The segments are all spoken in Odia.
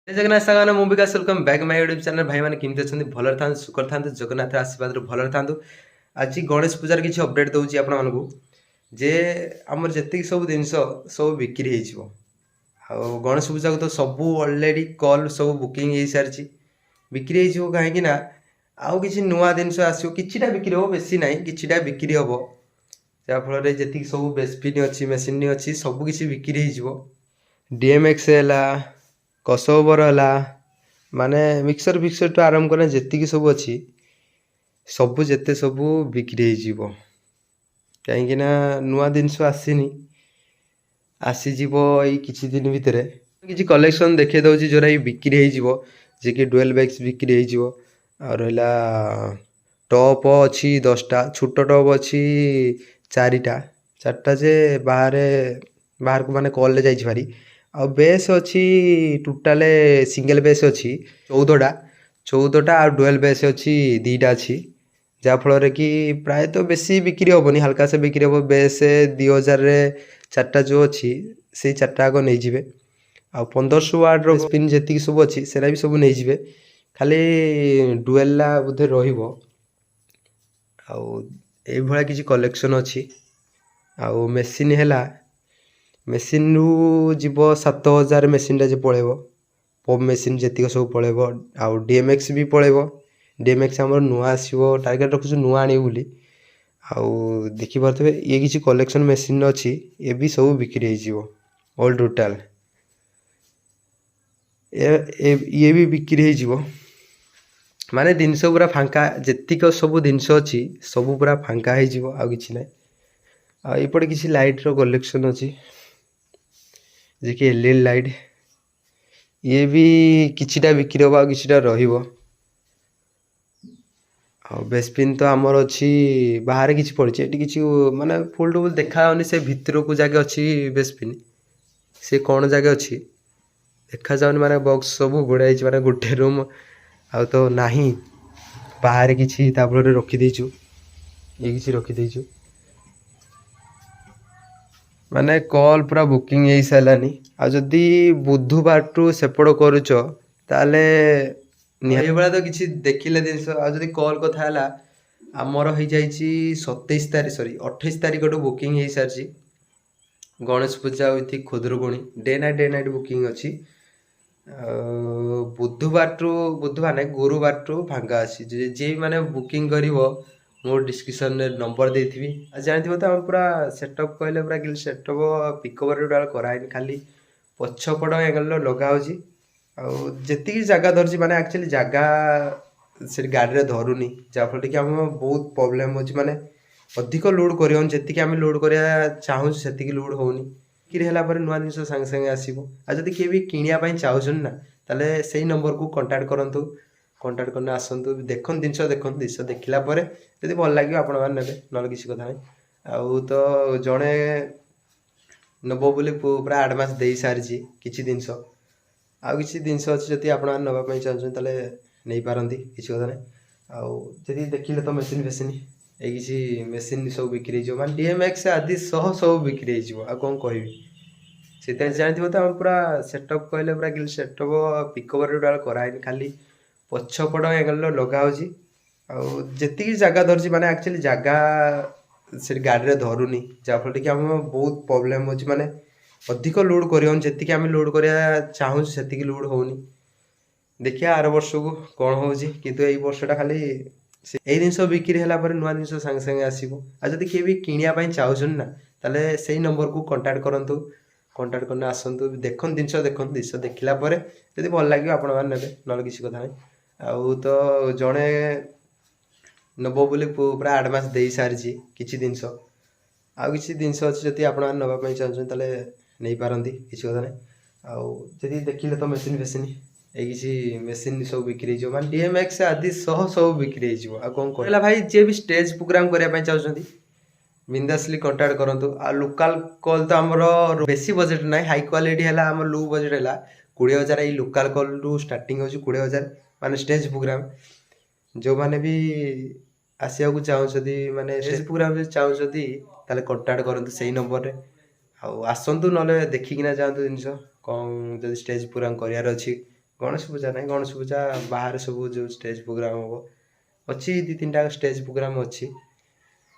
जय जगन्नाथ सागर ମୁଁ Bikash welcome back my YouTube channel. ଭାଇମାନେ କେମିତି ଅଛନ୍ତି? ଭଲରେ ଥାନ୍ତୁ, ସୁଖରେ ଥାନ୍ତୁ, ଜଗନ୍ନାଥର ଆଶୀର୍ବାଦରୁ ଭଲରେ ଥାନ୍ତୁ। ଆଜି ଗଣେଶ ପୂଜାର କିଛି ଅପଡ଼େଟ୍ ଦେଉଛି ଆପଣମାନଙ୍କୁ ଯେ ଆମର ଯେତିକି ସବୁ ଜିନିଷ ସବୁ ବିକ୍ରି ହେଇଯିବ। ଆଉ ଗଣେଶ ପୂଜାକୁ ତ ସବୁ ଅଲରେଡ଼ି କଲ୍ ସବୁ ବୁକିଂ ହେଇସାରିଛି। ବିକ୍ରି ହେଇଯିବ କାହିଁକି ନା ଆଉ କିଛି ନୂଆ ଜିନିଷ ଆସିବ, କିଛିଟା ବିକ୍ରି ହେବ, ବେଶୀ ନାହିଁ, କିଛିଟା ବିକ୍ରି ହେବ। ଯାହାଫଳରେ ଯେତିକି ସବୁ ବେସ୍ପିନ୍ ଅଛି, ମେସିନ୍ ଅଛି, ସବୁ କିଛି ବିକ୍ରି ହେଇଯିବ। DMX ହେଲା, କସୋବର ହେଲା, ମାନେ ମିକ୍ସର ଫିକ୍ସରଠୁ ଆରମ୍ଭ କରି ଯେତିକି ସବୁ ଅଛି ସବୁ ଯେତେ ସବୁ ବିକ୍ରି ହେଇଯିବ। କାହିଁକିନା ନୂଆ ଜିନିଷ ଆସିନି, ଆସିଯିବ ଏଇ କିଛି ଦିନ ଭିତରେ। କିଛି କଲେକ୍ସନ୍ ଦେଖେଇ ଦେଉଛି ଯେଉଁଟା କି ବିକ୍ରି ହେଇଯିବ, ଯିଏକି ଡୁଏଲ୍ ବ୍ୟାଗ୍ସ ବିକ୍ରି ହେଇଯିବ। ଆଉ ରହିଲା ଟପ୍ ଅଛି 10ଟା, ଛୋଟ ଟପ୍ ଅଛି 4ଟା ଯେ ବାହାରକୁ ମାନେ କଲ୍ରେ ଯାଇଛି ଭାରି। ଆଉ ବେସ୍ ଅଛି ଟୋଟାଲ୍ ସିଙ୍ଗଲ୍ ବେସ୍ ଅଛି 14ଟା ଆଉ ଡୁଏଲ୍ ବେସ୍ ଅଛି 2ଟା ଅଛି। ଯାହାଫଳରେ କି ପ୍ରାୟତଃ ବେଶୀ ବିକ୍ରି ହେବନି, ହାଲକା ସେ ବିକ୍ରି ହେବ। ବେସ୍ 2000ରେ 4ଟା ଯେଉଁ ଅଛି ସେଇ 4ଟା ଆଗ ନେଇଯିବେ। ଆଉ 1500 ୱାଟ୍ର ସ୍ପିନ୍ ଯେତିକି ସବୁ ଅଛି ସେଟା ବି ସବୁ ନେଇଯିବେ। ଖାଲି ଡୁଏଲ୍ଟା ବୋଧେ ରହିବ। ଆଉ ଏଇଭଳିଆ କିଛି କଲେକ୍ସନ୍ ଅଛି। ଆଉ ମେସିନ୍ ହେଲା, ମେସିନ୍ରୁ ଯିବ 7000 ମେସିନ୍ଟା ଯେ ପଳେଇବ। ପପ୍ ମେସିନ୍ ଯେତିକି ସବୁ ପଳେଇବ। ଆଉ DMX ବି ପଳେଇବ। DMX ଆମର ନୂଆ ଆସିବ, ଟାର୍ଗେଟ୍ ରଖୁଛୁ ନୂଆ ଆଣିବୁ ବୋଲି। ଆଉ ଦେଖିପାରୁଥିବେ ଇଏ କିଛି କଲେକ୍ସନ୍ ମେସିନ୍ ଅଛି, ଏ ବି ସବୁ ବିକ୍ରି ହେଇଯିବ ଅଲ୍ ଟୋଟାଲ୍। ଇଏ ବି ବିକ୍ରି ହେଇଯିବ। ମାନେ ଜିନିଷ ପୁରା ଫାଙ୍କା, ଯେତିକ ସବୁ ଜିନିଷ ଅଛି ସବୁ ପୁରା ଫାଙ୍କା ହେଇଯିବ, ଆଉ କିଛି ନାହିଁ। ଆଉ ଏପଟେ କିଛି ଲାଇଟ୍ର କଲେକ୍ସନ୍ ଅଛି, ଯିଏକି LED ଲାଇଟ୍। ଇଏ ବି କିଛିଟା ବିକ୍ରି ହେବ, ଆଉ କିଛିଟା ରହିବ। ଆଉ ବେସ୍ପିନ୍ ତ ଆମର ଅଛି ବାହାରେ କିଛି ପଡ଼ିଛି, ଏଠି କିଛି ମାନେ ଫୁଲ୍ ଟୁ ଫୁଲ୍ ଦେଖାଯାଉନି। ସେ ଭିତରକୁ ଜାଗା ଅଛି ବେସ୍ପିନ୍, ସେ କ'ଣ ଜାଗା ଅଛି ଦେଖାଯାଉନି। ମାନେ ବକ୍ସ ସବୁ ଘୋଡ଼ା ହେଇଛି, ମାନେ ଗୋଟେ ରୁମ୍ ଆଉ ତ ନାହିଁ। ବାହାରେ କିଛି ତାପରେ ରଖିଦେଇଛୁ, ଇଏ କିଛି ରଖିଦେଇଛୁ। ମାନେ କଲ୍ ପୁରା ବୁକିଂ ହେଇସାରିଲାନି। ଆଉ ଯଦି ବୁଧବାରଠୁ ସେପଟ କରୁଛ ତାହେଲେ ଏଇଭଳିଆ ତ କିଛି ଦେଖିଲେ ଜିନିଷ। ଆଉ ଯଦି କଲ୍ କଥା ହେଲା, ଆମର ହେଇଯାଇଛି 28 ତାରିଖଠୁ ବୁକିଂ ହେଇସାରିଛି। Ganesh Puja with Khudurukuni day night booking ଅଛି। ବୁଧବାର ନାହିଁ, ଗୁରୁବାରଠୁ ଫାଙ୍କା ଅଛି। ଯିଏ ମାନେ ବୁକିଂ କରିବ ମୋ ଡିସ୍କ୍ରିପ୍ସନ୍ରେ ନମ୍ବର ଦେଇଥିବି। ଆଉ ଜାଣିଥିବ ତ ଆମର ପୁରା ସେଟଅପ୍ କହିଲେ ପୁରା ଗିଲ୍ ସେଟଅପ୍ ପିକୋଭର୍ ଟୋଟାଲ୍ କରାହେଇନି, ଖାଲି ପଛପଟ ଏଙ୍ଗେଲ୍ର ଲଗା ହେଉଛି। ଆଉ ଯେତିକି ଜାଗା ଧରୁଛି, ମାନେ ଆକ୍ଚୁଆଲି ଜାଗା ସେଠି ଗାଡ଼ିରେ ଧରୁନି, ଯାହାଫଳରେ କି ଆମ ବହୁତ ପ୍ରୋବ୍ଲେମ୍ ହେଉଛି। ମାନେ ଅଧିକ ଲୋଡ଼୍ କରିହେଉନି, ଯେତିକି ଆମେ ଲୋଡ଼୍ କରିବା ଚାହୁଁଛୁ ସେତିକି ଲୋଡ଼୍ ହେଉନି। ବିକ୍ରି ହେଲା ପରେ ନୂଆ ଜିନିଷ ସାଙ୍ଗେ ସାଙ୍ଗେ ଆସିବ। ଆଉ ଯଦି କିଏ ବି କିଣିବା ପାଇଁ ଚାହୁଁଛନ୍ତି ନା, ତାହେଲେ ସେଇ ନମ୍ବରକୁ କଣ୍ଟାକ୍ଟ କରନ୍ତୁ। କଣ୍ଟାକ୍ଟ କରିନେ ଆସନ୍ତୁ, ଦେଖନ୍ତୁ ଜିନିଷ ଦେଖିଲା ପରେ ଯଦି ଭଲ ଲାଗିବ ଆପଣମାନେ ନେବେ, ନହେଲେ କିଛି କଥା ନାହିଁ। ଆଉ ତ ଜଣେ ନେବ ବୋଲି ପୁରା ଆଡ଼ଭାନ୍ସ ଦେଇସାରିଛି କିଛି ଜିନିଷ। ଆଉ କିଛି ଜିନିଷ ଅଛି, ଯଦି ଆପଣମାନେ ନେବା ପାଇଁ ଚାହୁଁଛନ୍ତି ତାହେଲେ ନେଇପାରନ୍ତି, କିଛି କଥା ନାହିଁ। ଆଉ ଯଦି ଦେଖିଲେ ତ ମେସିନ୍ ଏଇ କିଛି ମେସିନ୍ ସବୁ ବିକ୍ରି ହେଇଯିବ। ମାନେ DMX ଆଦି ସହ ସବୁ ବିକ୍ରି ହେଇଯିବ, ଆଉ କ'ଣ କହିବି। ସେଥିପାଇଁ ଜାଣିଥିବ ତ ଆମର ପୁରା ସେଟଅପ୍ କହିଲେ ପୁରା ଗିଲ୍ ସେଟଅପ୍ ପିକୋଭର୍ ଟୋଟାଲ୍ କରାହେଇନି, ଖାଲି ପଛପଟ ଏଙ୍ଗେଲ୍ର ଲଗା ହେଉଛି। ଆଉ ଯେତିକି ଜାଗା ଧରୁଛି, ମାନେ ଆକ୍ଚୁଆଲି ଜାଗା ସେଠି ଗାଡ଼ିରେ ଧରୁନି, ଯାହାଫଳରେ କି ଆମ ବହୁତ ପ୍ରୋବ୍ଲେମ୍ ହେଉଛି। ମାନେ ଅଧିକ ଲୋଡ଼୍ କରିହେଉନି, ଯେତିକି ଆମେ ଲୋଡ଼୍ କରିବା ଚାହୁଁଛୁ ସେତିକି ଲୋଡ଼୍ ହେଉନି। ଦେଖିବା ଆର ବର୍ଷକୁ କ'ଣ ହେଉଛି, କିନ୍ତୁ ଏଇ ବର୍ଷଟା ଖାଲି ଏଇ ଜିନିଷ ବିକ୍ରି ହେଲା ପରେ ନୂଆ ଜିନିଷ ସାଙ୍ଗେ ସାଙ୍ଗେ ଆସିବ। ଆଉ ଯଦି କିଏ ବି କିଣିବା ପାଇଁ ଚାହୁଁଛନ୍ତି ନା, ତାହେଲେ ସେଇ ନମ୍ବରକୁ କଣ୍ଟାକ୍ଟ କରନ୍ତୁ। କଣ୍ଟାକ୍ଟ କରିନେ ଆସନ୍ତୁ, ଦେଖନ୍ତୁ ଜିନିଷ ଦେଖିଲା ପରେ ଯଦି ଭଲ ଲାଗିବ ଆପଣମାନେ ନେବେ, ନହେଲେ କିଛି କଥା ନାହିଁ। ଆଉ ତ ଜଣେ ନେବ ବୋଲି ପୁରା ଆଡ଼ଭାନ୍ସ ଦେଇସାରିଛି କିଛି ଜିନିଷ। ଆଉ କିଛି ଜିନିଷ ଅଛି, ଯଦି ଆପଣମାନେ ନେବା ପାଇଁ ଚାହୁଁଛନ୍ତି ତାହେଲେ ନେଇପାରନ୍ତି, କିଛି କଥା ନାହିଁ। ଆଉ ଯଦି ଦେଖିଲେ ତ ମେସିନ୍ ଏଇ କିଛି ମେସିନ୍ ସବୁ ବିକ୍ରି ହେଇଯିବ। ମାନେ DMX ଆଦି ସହ ସବୁ ବିକ୍ରି ହେଇଯିବ, ଆଉ କ'ଣ କହିଲା ଭାଇ। ଯିଏ ବି ଷ୍ଟେଜ୍ ପ୍ରୋଗ୍ରାମ୍ କରିବା ପାଇଁ ଚାହୁଁଛନ୍ତି ବିନ୍ଦାସଲି କଣ୍ଟାକ୍ଟ କରନ୍ତୁ। ଆଉ ଲୋକାଲ୍ କଲ୍ ତ ଆମର ବେଶୀ ବଜେଟ୍ ନାହିଁ, ହାଇ କ୍ୱାଲିଟି ହେଲା, ଆମର ଲୋ ବଜେଟ୍ ହେଲା 20,000। ଏଇ ଲୋକାଲ୍ କଲ୍ରୁ ଷ୍ଟାର୍ଟିଂ ହେଉଛି 20,000, ମାନେ ଷ୍ଟେଜ୍ ପ୍ରୋଗ୍ରାମ୍। ଯେଉଁମାନେ ବି ଆସିବାକୁ ଚାହୁଁଛନ୍ତି, ମାନେ ଷ୍ଟେଜ୍ ପ୍ରୋଗ୍ରାମ୍ ଯଦି ଚାହୁଁଛନ୍ତି ତାହେଲେ କଣ୍ଟାକ୍ଟ କରନ୍ତୁ ସେଇ ନମ୍ବରରେ। ଆଉ ଆସନ୍ତୁ, ନହେଲେ ଦେଖିକିନା ଯାଆନ୍ତୁ ଜିନିଷ କ'ଣ। ଯଦି ଷ୍ଟେଜ୍ ପ୍ରୋଗ୍ରାମ୍ କରିବାର ଅଛି ଗଣେଶ ପୂଜା ନାହିଁ, ଗଣେଶ ପୂଜା ବାହାରେ ସବୁ ଯେଉଁ ଷ୍ଟେଜ୍ ପ୍ରୋଗ୍ରାମ୍ ହେବ ଅଛି, 2-3ଟା ଷ୍ଟେଜ୍ ପ୍ରୋଗ୍ରାମ୍ ଅଛି।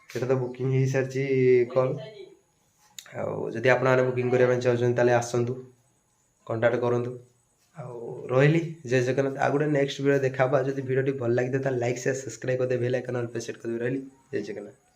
ସେଇଟା ତ ବୁକିଂ ହେଇସାରିଛି କଲ୍। ଆଉ ଯଦି ଆପଣମାନେ ବୁକିଂ କରିବା ପାଇଁ ଚାହୁଁଛନ୍ତି ତାହେଲେ ଆସନ୍ତୁ, କଣ୍ଟାକ୍ଟ କରନ୍ତୁ। ଆଉ ରହିଲି, ଜୟ ଜଗନ୍ନାଥ। ଆଉ ଗୋଟେ ନେକ୍ସଟ ଭିଡ଼ିଓ ଦେଖା ହବ। ଆଉ ଯଦି ଭିଡ଼ିଓଟି ଭଲ ଲାଗିଥାଏ ତାହେଲେ ଲାଇକ୍ ସେୟାର ସବସ୍କ୍ରାଇବ୍ କରିଦେବେ, ବେଲ୍ ଆଇକନ୍ ଅଲ୍ ପ୍ରେସ୍ କରିଦେବେ। ରହିଲି, ଜୟ ଜଗନ୍ନାଥ।